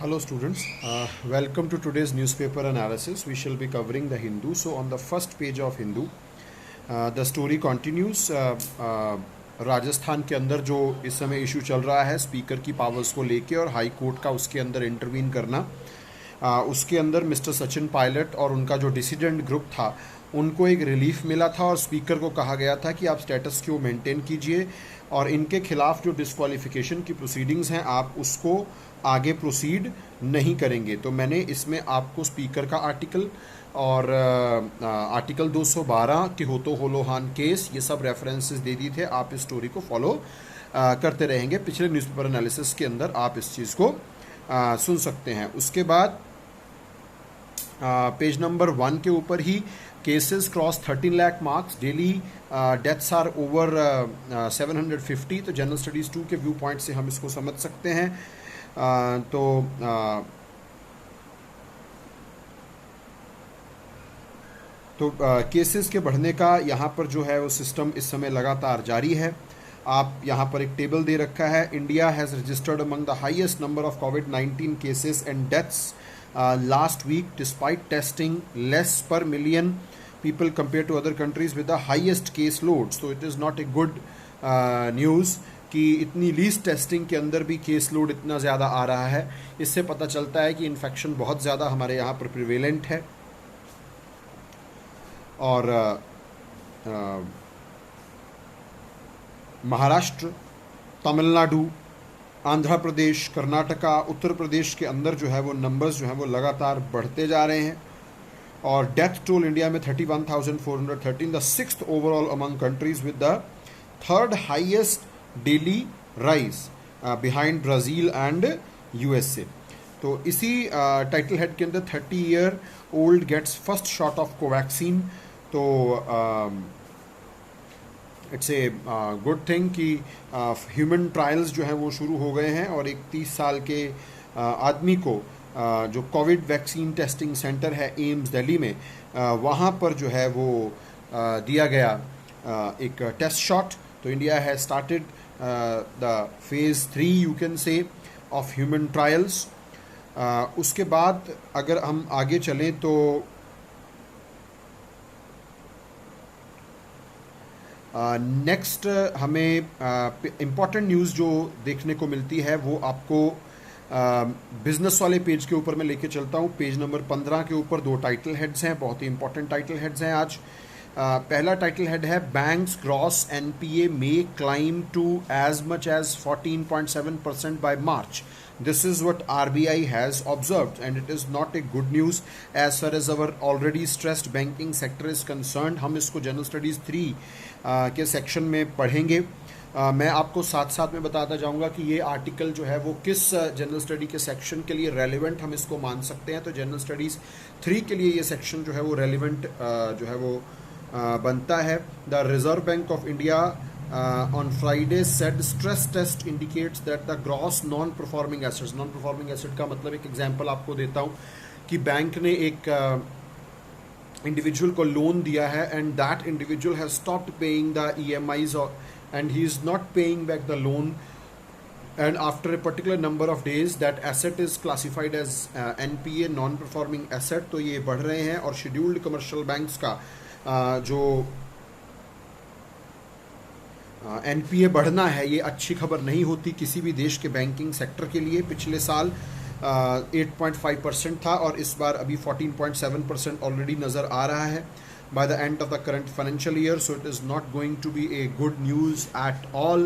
Hello students, welcome to today's newspaper analysis. We shall be covering the Hindu. So on the first page of Hindu, the story continues. Rajasthan के अंदर जो इस समय issue चल रहा है स्पीकर की पावर्स को लेके और हाई कोर्ट का उसके अंदर इंटरवीन करना, उसके अंदर मिस्टर सचिन पायलट और उनका जो डिसिडेंट ग्रुप था उनको एक रिलीफ मिला था और स्पीकर को कहा गया था कि आप स्टेटस क्यू मेंटेन कीजिए और इनके खिलाफ जो डिस्क्वालिफिकेशन की प्रोसीडिंग्स हैं आप उसको आगे प्रोसीड नहीं करेंगे। तो मैंने इसमें आपको स्पीकर का आर्टिकल और आर्टिकल 212 के होतो होलोहान केस ये सब रेफरेंसेस दे दिए थे। आप इस स्टोरी को फॉलो करते रहेंगे। पिछले न्यूज़पेपर एनालिसिस के अंदर आप इस चीज़ को सुन सकते हैं। उसके बाद पेज नंबर 1 के ऊपर ही cases cross 13 lakh marks, daily deaths are over 750। तो जनरल स्टडीज़ 2 के व्यू पॉइंट से हम इसको समझ सकते हैं। तो केसेस के बढ़ने का यहाँ पर जो है वो सिस्टम इस समय लगातार जारी है। आप यहाँ पर एक टेबल दे रखा है। India has registered among the highest number of कोविड-19 cases and deaths last week despite testing less per million people compared to other countries with the highest case load. So it is not a good news कि इतनी least testing के अंदर भी case load इतना ज़्यादा आ रहा है। इससे पता चलता है कि इन्फेक्शन बहुत ज़्यादा हमारे यहाँ पर प्रिवेलेंट है। और महाराष्ट्र, तमिलनाडु, आंध्र प्रदेश, कर्नाटका, उत्तर प्रदेश के अंदर जो है वो नंबर्स जो हैं वो लगातार बढ़ते जा रहे हैं। और डेथ टोल इंडिया में 31,413, the sixth overall among countries with the third highest daily rise behind Brazil and USA. तो इसी टाइटल हेड के अंदर 30 year old gets first shot of Covaxin. तो इट्स ए गुड थिंग कि human trials जो हैं वो शुरू हो गए हैं और एक 30 साल के आदमी को जो कोविड वैक्सीन टेस्टिंग सेंटर है एम्स दिल्ली में, वहाँ पर जो है वो दिया गया एक टेस्ट शॉट। तो India has started the phase 3 you can say of human trials. उसके बाद अगर हम आगे चलें तो नेक्स्ट हमें इम्पॉर्टेंट न्यूज़ जो देखने को मिलती है वो आपको बिजनेस वाले पेज के ऊपर मैं लेके चलता हूँ। पेज नंबर 15 के ऊपर 2 टाइटल हेड्स हैं, बहुत ही इंपॉर्टेंट टाइटल हेड्स हैं आज। पहला टाइटल हेड है banks gross NPA may climb to as much as 14.7% by March. This is what RBI has observed and it is not a good news as far as our already stressed banking sector is concerned. हम इसको general studies 3 के section में पढ़ेंगे। मैं आपको साथ साथ में बताता जाऊंगा कि ये आर्टिकल जो है वो किस जनरल स्टडी के सेक्शन के लिए रेलिवेंट हम इसको मान सकते हैं। तो जनरल स्टडीज़ 3 के लिए ये सेक्शन जो है वो रेलिवेंट जो है वो बनता है। The reserve bank of India on Friday said stress test indicates that the gross non performing assets, non performing asset का मतलब एक एग्जांपल आपको देता हूँ कि बैंक ने एक इंडिविजुअल को लोन दिया है and that individual has stopped paying the EMIs and he is not paying back the loan, and after a particular number of days that asset is classified as NPA, non performing asset। तो ये बढ़ रहे हैं और scheduled commercial banks का जो NPA बढ़ना है ये अच्छी खबर नहीं होती किसी भी देश के बैंकिंग सेक्टर के लिए। पिछले साल 8.5% था और इस बार अभी 14.7% ऑलरेडी नज़र आ रहा है by the end of the current financial year. So it is not going to be a good news at all.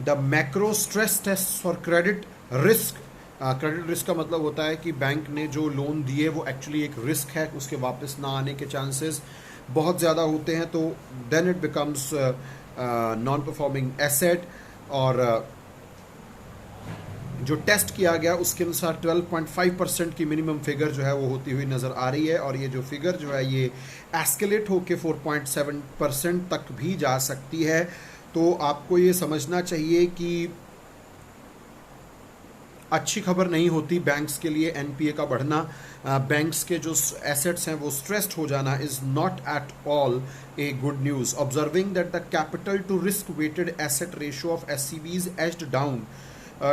The macro stress tests for credit risk, credit risk का मतलब होता है कि बैंक ने जो लोन दिए वो actually एक रिस्क है, उसके वापस ना आने के चांसेस बहुत ज़्यादा होते हैं। तो then it becomes non performing asset. और जो टेस्ट किया गया उसके अनुसार 12.5% की मिनिमम फिगर जो है वो होती हुई नज़र आ रही है और ये जो फिगर जो है ये एस्केलेट होके 4.7% तक भी जा सकती है। तो आपको ये समझना चाहिए कि अच्छी खबर नहीं होती बैंक्स के लिए एनपीए का बढ़ना, बैंक्स के जो एसेट्स हैं वो स्ट्रेस्ड हो जाना is not at all a good news. Observing that the capital to risk weighted asset ratio of SCBs edged down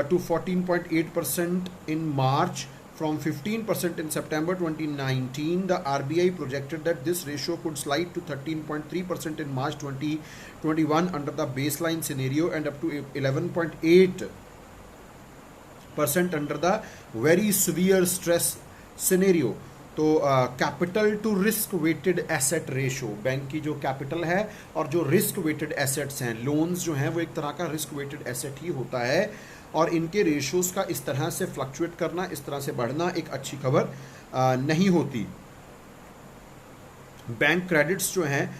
to 14.8% in March from 15% in September 2019. The RBI projected that this ratio could slide to 13.3% in March 2021 under the baseline scenario and up to 11.8% under the very severe stress scenario. तो capital to risk weighted asset ratio, bank की जो capital है और जो risk weighted assets हैं, loans जो हैं वो एक तरह का रिस्क वेटेड एसेट ही होता है, और इनके रेशियोज का इस तरह से फ्लक्चुएट करना, इस तरह से बढ़ना एक अच्छी खबर नहीं होती। बैंक क्रेडिट्स जो हैं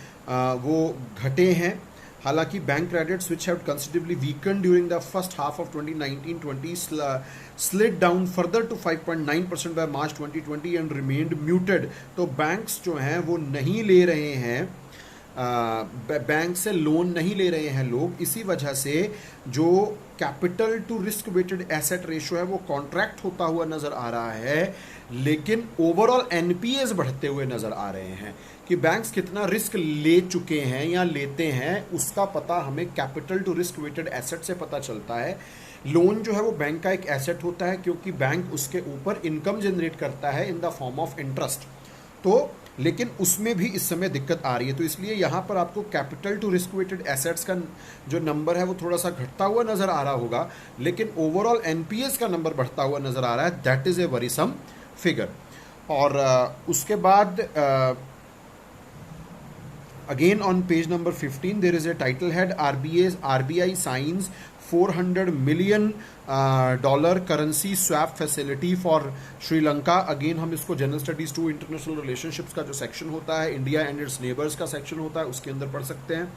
वो घटे हैं। हालांकि bank credits which have considerably weaken during the first half of 2019-20 slid down further to 5.9% by March 2020 and remained muted। तो बैंक्स जो हैं वो नहीं ले रहे हैं, बैंक से लोन नहीं ले रहे हैं लोग, इसी वजह से जो capital to risk weighted asset ratio है वो कॉन्ट्रैक्ट होता हुआ नजर आ रहा है, लेकिन ओवरऑल एनपीएस बढ़ते हुए नजर आ रहे हैं। कि बैंक्स कितना रिस्क ले चुके हैं या लेते हैं उसका पता हमें capital to risk weighted asset से पता चलता है। लोन जो है वो बैंक का एक एसेट होता है क्योंकि बैंक उसके ऊपर इनकम जनरेट करता है in the form of interest, तो लेकिन उसमें भी इस समय दिक्कत आ रही है। तो इसलिए यहाँ पर आपको capital to risk weighted assets का जो नंबर है वो थोड़ा सा घटता हुआ नजर आ रहा होगा, लेकिन ओवरऑल एनपीएस का नंबर बढ़ता हुआ नजर आ रहा है। That is a worrisome figure. और उसके बाद again on page number 15 there is a title head, RBI signs $400 million currency swap facility for Sri Lanka। Again हम इसको general studies two international relationships का जो सेक्शन होता है, इंडिया एंड इट्स नेबर्स का सेक्शन होता है, उसके अंदर पढ़ सकते हैं।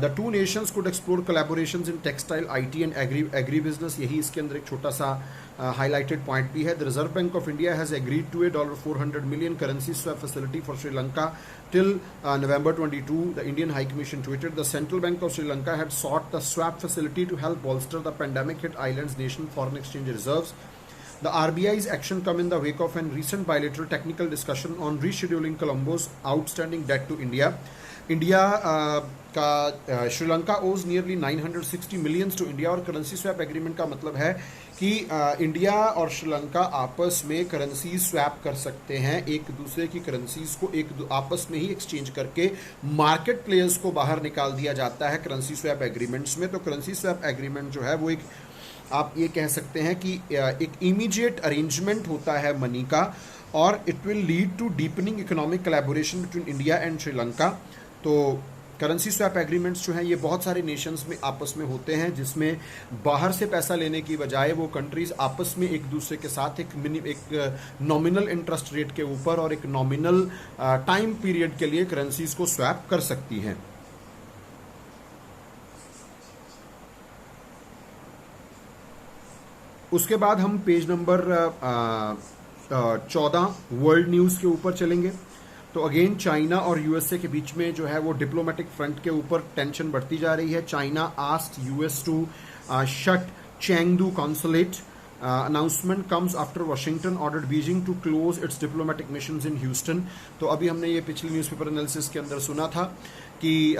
The two nations could explore collaborations in textile, IT and agribusiness। यही इसके अंदर एक छोटा सा highlighted point भी है। The Reserve Bank of India has agreed to a $400 million currency swap facility for Sri Lanka till November 22. The Indian High Commission tweeted the Central Bank of Sri Lanka had sought the swap facility to help bolster the pandemic-hit island's nation foreign exchange reserves. The RBI's action come in the wake of a recent bilateral technical discussion on rescheduling Colombo's outstanding debt to India. India का श्रीलंका ओज nearly 960 millions to India. और currency swap agreement का मतलब है कि India और श्रीलंका आपस में करेंसी स्वैप कर सकते हैं, एक दूसरे की करेंसीज को आपस में ही एक्सचेंज करके मार्केट प्लेयर्स को बाहर निकाल दिया जाता है करेंसी स्वैप एग्रीमेंट्स में। तो करेंसी स्वैप एग्रीमेंट जो है वो एक, आप ये कह सकते हैं कि एक इमीडिएट अरेंजमेंट होता है मनी का, और it will lead to deepening economic collaboration between India and Sri Lanka. तो करेंसी स्वैप एग्रीमेंट्स जो हैं ये बहुत सारे नेशंस में आपस में होते हैं, जिसमें बाहर से पैसा लेने की बजाय वो कंट्रीज आपस में एक दूसरे के साथ एक नॉमिनल इंटरेस्ट रेट के ऊपर और एक नॉमिनल टाइम पीरियड के लिए करेंसीज को स्वैप कर सकती हैं। उसके बाद हम पेज नंबर 14 वर्ल्ड न्यूज़ के ऊपर चलेंगे। तो अगेन चाइना और यूएसए के बीच में जो है वो डिप्लोमेटिक फ्रंट के ऊपर टेंशन बढ़ती जा रही है। China asked US to shut Chengdu consulate. Announcement comes after Washington ordered Beijing to close its diplomatic missions in Houston. तो अभी हमने ये पिछली न्यूज़पेपर एनालिसिस के अंदर सुना था कि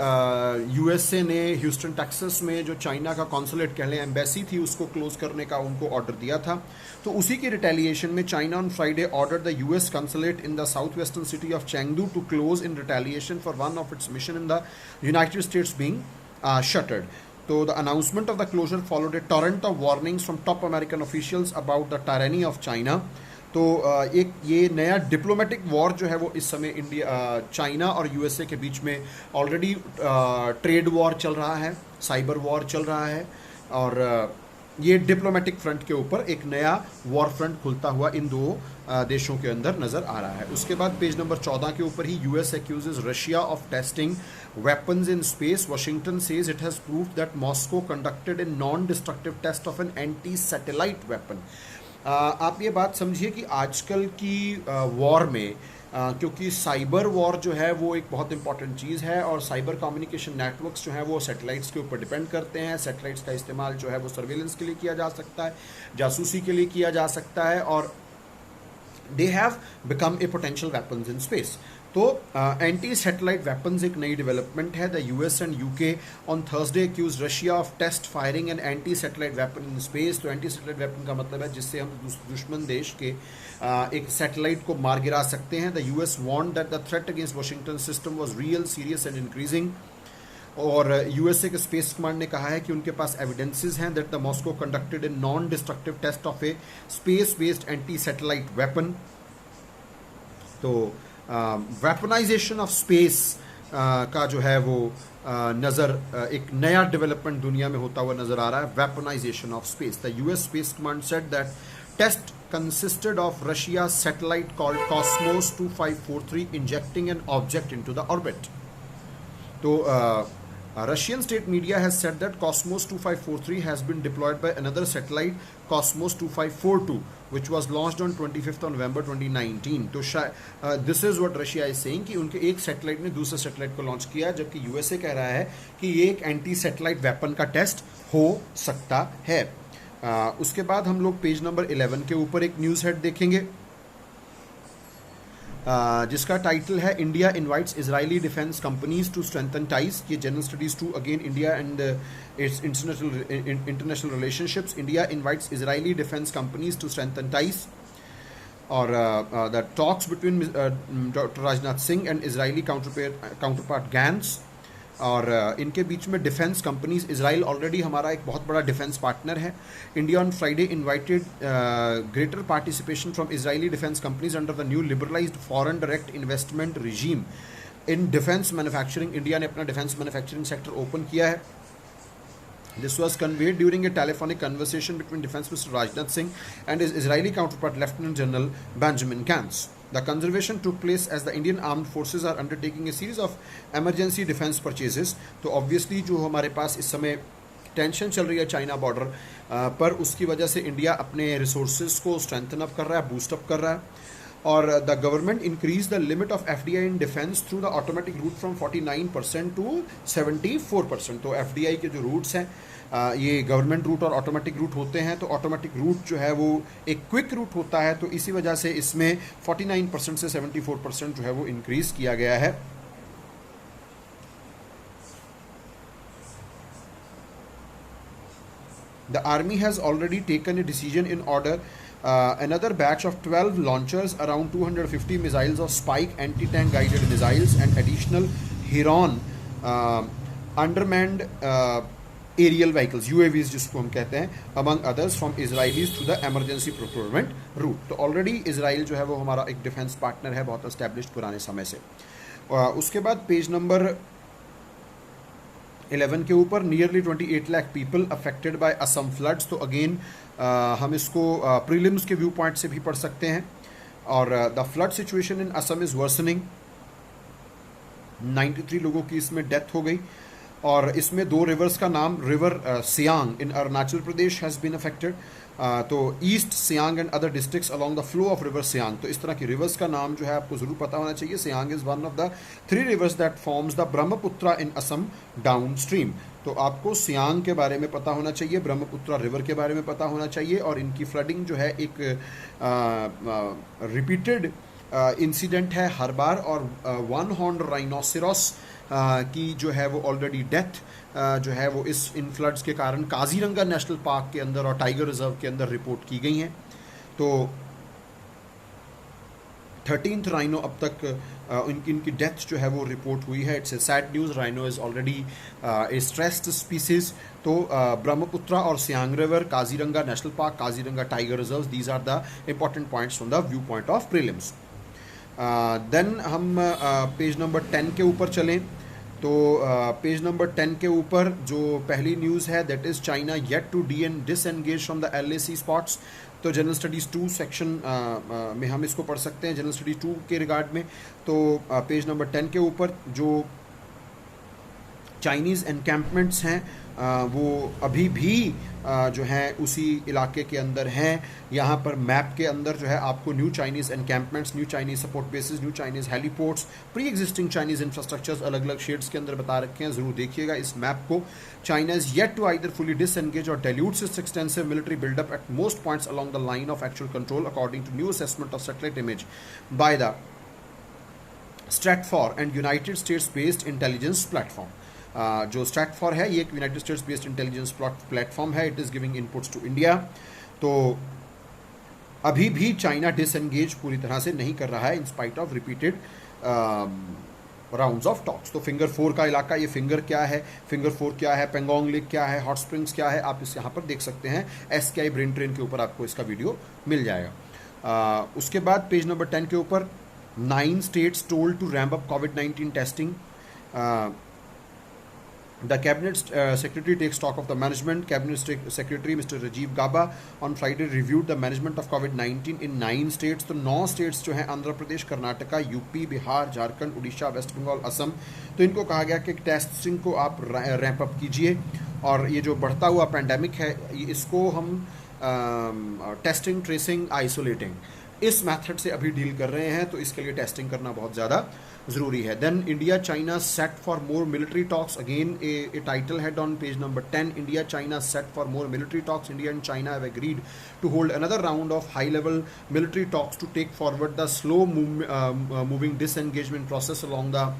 यूएसए ने ह्यूस्टन टेक्सास में जो चाइना का कॉन्सुलेट कह लें एम्बेसी थी उसको क्लोज करने का उनको ऑर्डर दिया था। तो उसी की रिटेलिएशन में China on Friday order the US consulate in the south western city of Chengdu to close in retaliation for one of its mission in the United States being shuttered. तो the announcement of the closure followed a torrent of warnings from top American officials about the tyranny of China. तो एक ये नया diplomatic war जो है वो इस समय चाइना और यूएसए के बीच में ऑलरेडी ट्रेड वॉर चल रहा है, साइबर वॉर चल रहा है, और ये डिप्लोमेटिक फ्रंट के ऊपर एक नया वॉर फ्रंट खुलता हुआ इन दो देशों के अंदर नजर आ रहा है। उसके बाद पेज नंबर 14 के ऊपर ही US accuses Russia of testing weapons in space. Washington says it has proved that Moscow conducted a non-destructive test of an anti-satellite weapon. आप ये बात समझिए कि आजकल की वॉर में क्योंकि साइबर वॉर जो है वो एक बहुत इंपॉर्टेंट चीज़ है, और साइबर कम्युनिकेशन नेटवर्क्स जो हैं वो सैटेलाइट्स के ऊपर डिपेंड करते हैं। सैटेलाइट्स का इस्तेमाल जो है वो सर्वेलेंस के लिए किया जा सकता है, जासूसी के लिए किया जा सकता है, और they have become a potential weapons in space. तो एंटी सैटेलाइट वेपन्स एक नई डेवलपमेंट है। The US and UK on Thursday accuse Russia of test firing an anti satellite weapon in space. तो एंटी सैटेलाइट वेपन का मतलब है जिससे हम दुश्मन देश के एक सैटेलाइट को मार गिरा सकते हैं। The US warned that the threat against Washington system was real, serious and increasing. और यूएसए के स्पेस कमांड ने कहा है कि उनके पास एविडेंसेस हैं that the Moscow conducted a non destructive test of a space based anti satellite weapon. तो वेपनाइजेशन ऑफ स्पेस का जो है वो एक नया डेवलपमेंट दुनिया में होता हुआ नजर आ रहा है, weaponisation of space. The US space command said that test consisted of Russia's satellite called Cosmos 2543 injecting an object into the orbit. So, Russian state media has said that Cosmos 2543 has been deployed by another satellite, Cosmos 2542, which was launched on 25th of November 2019. तो this is what Russia is saying कि उनके एक satellite ने दूसरे satellite को launch किया, जबकि USA कह रहा है कि ये एक एंटी सैटेलाइट वेपन का टेस्ट हो सकता है। उसके बाद हम लोग पेज नंबर 11 के ऊपर एक न्यूज़ हेड देखेंगे, जिसका टाइटल है India invites Israeli defence companies to strengthen ties. ये general studies two again India and its international relationships. India invites Israeli defence companies to strengthen ties. और the talks between doctor Rajnath Singh and Israeli counterpart Gantz. और इनके बीच में defence companies, Israel already हमारा एक बहुत बड़ा defence partner है। India on Friday invited greater participation from Israeli defence companies under the new liberalised foreign direct investment regime in defence manufacturing. India ने अपना डिफेंस मैन्युफैक्चरिंग सेक्टर ओपन किया है। This was conveyed during a telephonic conversation between Defence Minister Rajnath Singh and his Israeli counterpart Lieutenant General Benjamin Gantz. The conversation took place as the Indian Armed Forces are undertaking a series of emergency defence purchases. तो obviously जो हमारे पास इस समय tension चल रही है China border पर, उसकी वजह से इंडिया अपने रिसोर्सेज को स्ट्रेंथन अप कर रहा है, बूस्ट अप कर रहा है। और the government increase the limit of FDI in defence through the automatic route from 49% to 74%। तो एफडीआई के जो रूट्स हैं ये गवर्नमेंट रूट और ऑटोमेटिक रूट होते हैं। तो ऑटोमेटिक रूट जो है वो एक क्विक रूट होता है, तो इसी वजह से इसमें 49% से 74% जो है वो इंक्रीज किया गया है। The army has already taken a decision in order another batch of 12 launchers, around 250 missiles of Spike anti-tank guided missiles and additional Heron undermanned aerial vehicles, UAVs जिसको हम कहते हैं, among others from Israelis through the emergency procurement route। तो already Israel जो है वो हमारा एक डिफेंस पार्टनर है बहुत एस्टेब्लिश्ड पुराने समय से। उसके बाद पेज नंबर 11 के ऊपर nearly 28 lakh people affected by Assam floods. तो अगेन हम इसको प्रीलिम्स के व्यू पॉइंट से भी पढ़ सकते हैं। और the flood situation in Assam is worsening, 93 लोगों की इसमें डेथ हो गई। और इसमें दो रिवर्स का नाम, river Siang in Arunachal Pradesh has been affected. तो east Siang and other districts along the flow of river Siang. तो इस तरह की रिवर्स का नाम जो है आपको ज़रूर पता होना चाहिए। Siang is one of the 3 reverse that forms the Brahmaputra in Assam down stream. तो आपको सियांग के बारे में पता होना चाहिए, ब्रह्मपुत्रा रिवर के बारे में पता होना चाहिए। और इनकी फ्लडिंग जो है एक रिपीटेड इंसिडेंट है हर बार। और 1 हॉर्न राइनोसेरोस की जो है वो ऑलरेडी डेथ जो है वो इस इन फ्लड्स के कारण काजीरंगा नेशनल पार्क के अंदर और टाइगर रिजर्व के अंदर रिपोर्ट की गई हैं। तो 13th राइनो अब तक इनकी डेथ जो है वो रिपोर्ट हुई है। It's a sad news, rhino is already a stressed species. तो ब्रह्मपुत्रा और Siang river, Kaziranga national park, Kaziranga tiger reserve, these are the important points from the view point of prelims. Then हम पेज नंबर 10 के ऊपर चलें। तो पेज नंबर 10 के ऊपर जो पहली न्यूज़ है that is China yet to disengage from the LAC spots. तो जनरल स्टडीज़ 2 सेक्शन में हम इसको पढ़ सकते हैं, जनरल स्टडीज़ 2 के रिगार्ड में। तो पेज नंबर 10 के ऊपर जो चाइनीज़ एनकैम्पमेंट्स हैं वो अभी भी जो हैं उसी इलाके के अंदर हैं। यहाँ पर मैप के अंदर जो है आपको new Chinese encampments, new Chinese support bases, new Chinese heliports, pre existing Chinese infrastructures अलग अलग शेड्स के अंदर बता रखे हैं। ज़रूर देखिएगा इस मैप को। China is yet to either fully disengage or dilutes its extensive military buildup at most points along the line of actual control, according to new assessment of satellite image by the Stratfor and United States based intelligence platform. जो स्ट्रैटफॉर है ये एक United States based intelligence platform है। It is giving inputs to India. तो अभी भी China disengage पूरी तरह से नहीं कर रहा है in spite of repeated rounds of talks. तो फिंगर 4 का इलाका, ये फिंगर क्या है, फिंगर 4 क्या है, पेंगोंग लेक क्या है, हॉट स्प्रिंग्स क्या है, आप इस यहाँ पर देख सकते हैं। SKI ब्रेन ट्रेन के ऊपर आपको इसका वीडियो मिल जाएगा। उसके बाद पेज नंबर 10 के ऊपर 9 states told to ramp up COVID-19 testing. The Cabinet Secretary takes stock of the management. Cabinet Secretary Mr. Rajiv Gaba on Friday reviewed the management of COVID-19 in 9 states. तो 9 states जो हैं Andhra Pradesh, Karnataka, UP, Bihar, Jharkhand, Orissa, waste Bengal, Assam. तो इनको कहा गया कि testing को आप रैंप अप कीजिए और ये जो बढ़ता हुआ पैंडेमिक है इसको हम टेस्टिंग, ट्रेसिंग, आइसोलेटिंग इस मेथड से अभी डील कर रहे हैं। तो इसके लिए टेस्टिंग करना बहुत ज़्यादा ज़रूरी है। Then India China set for more military talks, again a title head on page number 10। India China set for more military talks, India and China have agreed to hold another round of high level military talks to take forward the slow moving disengagement process along the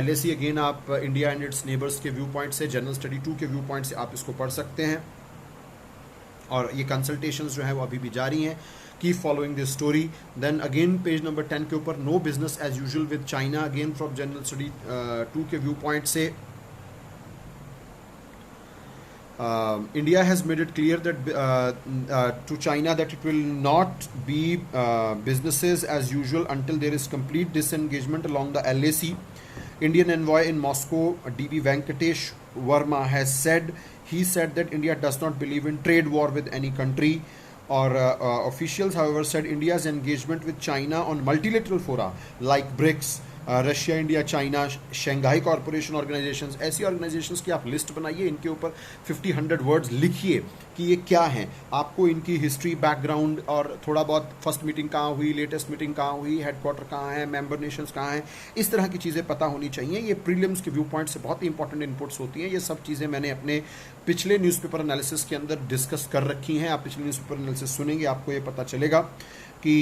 LAC। Again आप India and its neighbours के view point से, general study 2 के view point से आप इसको पढ़ सकते हैं। और ये कंसल्टेशंस जो है वो अभी भी जारी हैं। Keep following this story. Then again page number 10 के ऊपर no business as usual with China, again from general study 2 के व्यू पॉइंट से। India has made it clear that to China that it will not be businesses as usual until there is complete disengagement along the LAC. Indian envoy in Moscow, DB Venkatesh Verma, has said that India does not believe in trade war with any country. Or officials, however, said India's engagement with China on multilateral fora like BRICS, Russia, India, China, Shanghai corporation organisations, ऐसी organisations की आप list बनाइए, इनके ऊपर 50-100 words लिखिए कि ये क्या हैं। आपको इनकी हिस्ट्री, बैकग्राउंड और थोड़ा बहुत फर्स्ट मीटिंग कहाँ हुई, लेटेस्ट मीटिंग कहाँ हुई, हेडक्वार्टर कहाँ है, मेंबर नेशंस कहाँ हैं, इस तरह की चीज़ें पता होनी चाहिए। ये प्रीलिम्स के व्यू पॉइंट से बहुत ही इंपॉर्टेंट इनपुट्स होती हैं। ये सब चीज़ें मैंने अपने पिछले न्यूज़पेपर एनालिसिस के अंदर डिस्कस कर रखी हैं। आप पिछले न्यूज़पेपर एनालिसिस सुनेंगे, आपको ये पता चलेगा कि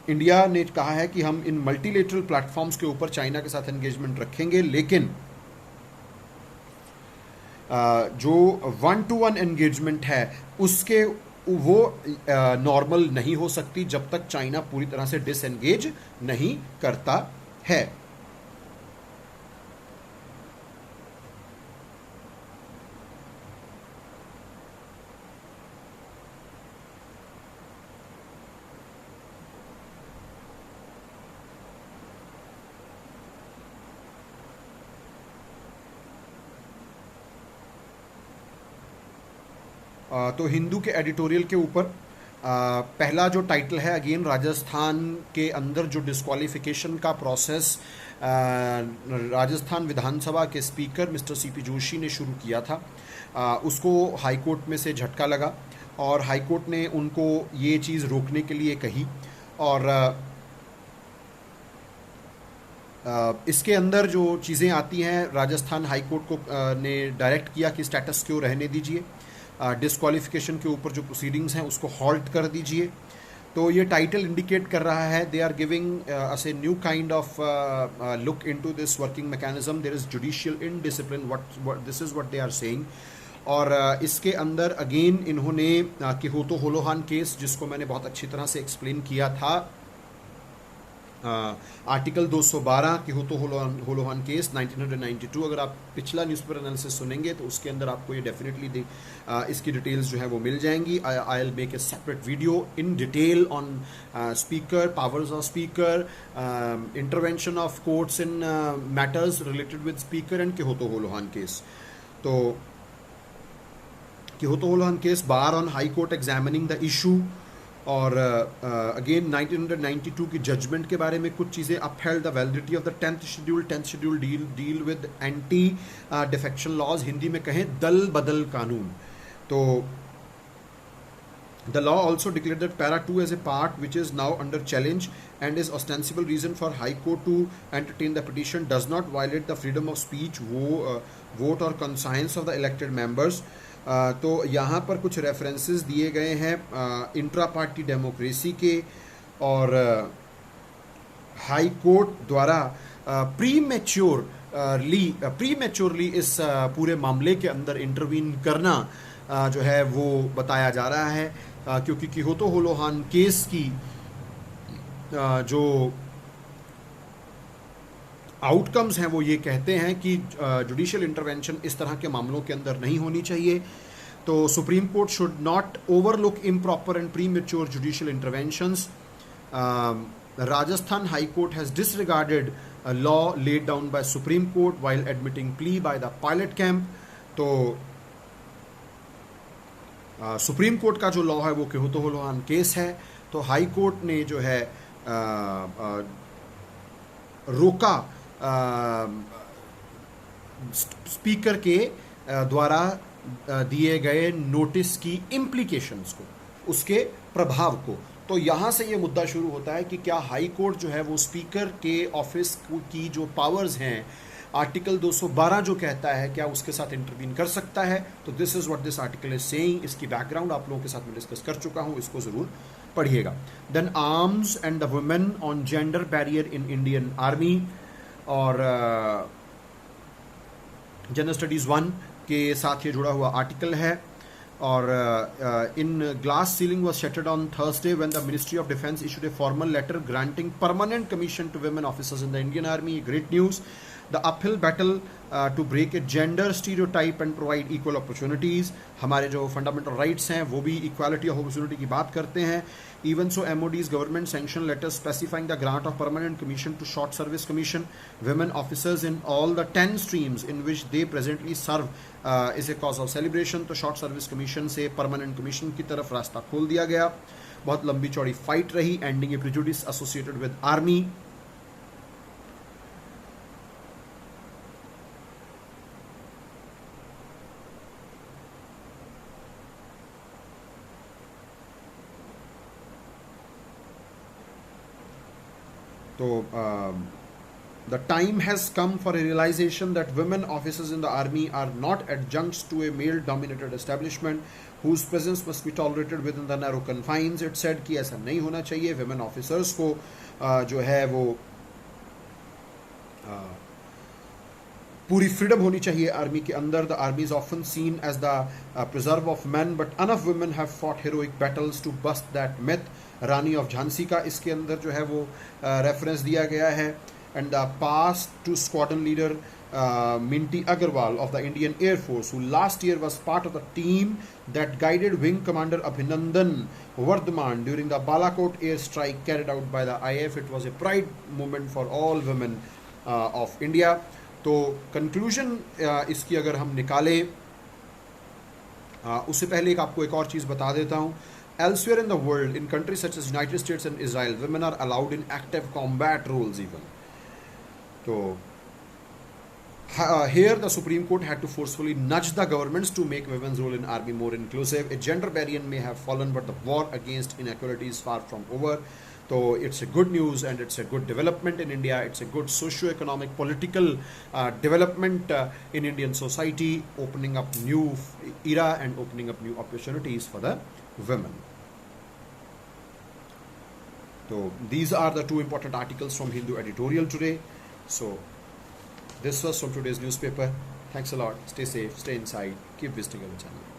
इंडिया ने कहा है कि हम इन मल्टीलेटरल प्लेटफॉर्म्स के ऊपर चाइना के साथ एंगेजमेंट रखेंगे, लेकिन जो 1-to-1 एंगेजमेंट है उसके वो नॉर्मल नहीं हो सकती जब तक चाइना पूरी तरह से डिसएंगेज नहीं करता है। तो हिंदू के एडिटोरियल के ऊपर पहला जो टाइटल है, अगेन राजस्थान के अंदर जो डिस्क्वालिफिकेशन का प्रोसेस राजस्थान विधानसभा के स्पीकर मिस्टर CP जोशी ने शुरू किया था, उसको हाई कोर्ट में से झटका लगा और हाई कोर्ट ने उनको ये चीज़ रोकने के लिए कही। और इसके अंदर जो चीज़ें आती हैं, राजस्थान हाई कोर्ट को ने डायरेक्ट किया कि स्टेटस क्यों रहने दीजिए, डिस्क्वालिफिकेशन के ऊपर जो प्रोसीडिंग्स हैं उसको हॉल्ट कर दीजिए। तो ये टाइटल इंडिकेट कर रहा है they are giving us a new kind of look into this working mechanism, there is judicial indiscipline, what this is what they are saying. और इसके अंदर अगेन इन्होंने किहोतो होलोहान केस, जिसको मैंने बहुत अच्छी तरह से एक्सप्लेन किया था, आर्टिकल 212 किहोतो होलोहान केस 1992, अगर आप पिछला न्यूज़पेपर एनालिसिस सुनेंगे तो उसके अंदर आपको ये डेफिनेटली इसकी डिटेल्स जो है वो मिल जाएंगी। I will make a separate video in detail on speaker, powers of speaker, intervention of courts in matters related with speaker and Kihoto Hollohan case. तो Kihoto Hollohan case, bar on high court examining the issue और again 1992 की judgement के बारे में कुछ चीज़ें upheld the validity of the 10th schedule deal with anti defection laws, Hindi में कहें दल बदल कानून। तो the law also declared that para 2 as a part which is now under challenge and is ostensible reason for high court to entertain the petition does not violate the freedom of speech, vote or conscience of the elected members। तो यहाँ पर कुछ references दिए गए हैं intra party democracy के, और high court द्वारा प्रीमेच्योरली इस पूरे मामले के अंदर इंटरवीन करना जो है वो बताया जा रहा है, क्योंकि किहोतो होलोहान केस की जो आउटकम्स हैं वो ये कहते हैं कि जुडिशियल इंटरवेंशन इस तरह के मामलों के अंदर नहीं होनी चाहिए। तो supreme court should not overlook improper and premature judicial interventions. Rajasthan High Court has disregarded a law laid down by Supreme Court while admitting plea by the pilot camp। तो सुप्रीम कोर्ट का जो law है वो Kihoto Hollohan case है, तो high court ने जो है रोका स्पीकर के द्वारा दिए गए नोटिस की इम्प्लीकेशंस को, उसके प्रभाव को। तो यहाँ से ये मुद्दा शुरू होता है कि क्या हाई कोर्ट जो है वो स्पीकर के ऑफिस की जो पावर्स हैं, आर्टिकल 212 जो कहता है, क्या उसके साथ इंटरवीन कर सकता है। तो this is what this article is saying. इसकी बैकग्राउंड आप लोगों के साथ में डिस्कस कर चुका हूँ, इसको जरूर पढ़िएगा। Then arms and the women on gender barrier in Indian army, और जनरल स्टडीज 1 के साथ ये जुड़ा हुआ आर्टिकल है। और इन glass ceiling was shattered on Thursday when the Ministry of Defence issued a formal letter granting permanent commission to women officers in the Indian Army। Great news। The uphill battle to break a gender stereotype and provide equal opportunities। हमारे जो fundamental rights हैं वो भी equality of opportunity की बात करते हैं। Even so, MOD's government sanctioned letters specifying the grant of permanent commission to short service commission women officers in all the 10 streams in which they presently serve is a cause of celebration। तो short service commission से permanent commission की तरफ रास्ता खोल दिया गया। बहुत लंबी चौड़ी फाइट रही, ending a prejudice associated with army। So the time has come for a realization that women officers in the army are not adjuncts to a male-dominated establishment whose presence must be tolerated within the narrow confines। It said कि ऐसा नहीं होना चाहिए। women officers को जो है वो पूरी फ्रीडम होनी चाहिए आर्मी के अंदर। The army is often seen as the preserve of men, but enough women have fought heroic battles to bust that myth। Rani of Jhansi का इसके अंदर जो है वो रेफरेंस दिया गया है। And the pass to squadron leader Minty Agarwal of the Indian air force, who last year was part of the team that guided wing commander Abhinandan Varthaman during the Balakot air strike carried out by the IAF। It was a pride moment for all women of India. तो conclusion इसकी अगर हम निकालें, उससे पहले आपको एक और चीज़ बता देता हूँ। Elsewhere in the world, in countries such as United States and Israel, women are allowed in active combat roles even। So here the Supreme Court had to forcefully nudge the governments to make women's role in army more inclusive। A gender barrier may have fallen, but the war against inequality is far from over। So it's a good news and it's a good development in India। It's a good socio-economic, political development in Indian society, opening up new era and opening up new opportunities for the women। So these are the 2 important articles from Hindu editorial today। So this was from today's newspaper। Thanks a lot। Stay safe, stay inside, keep visiting our channel।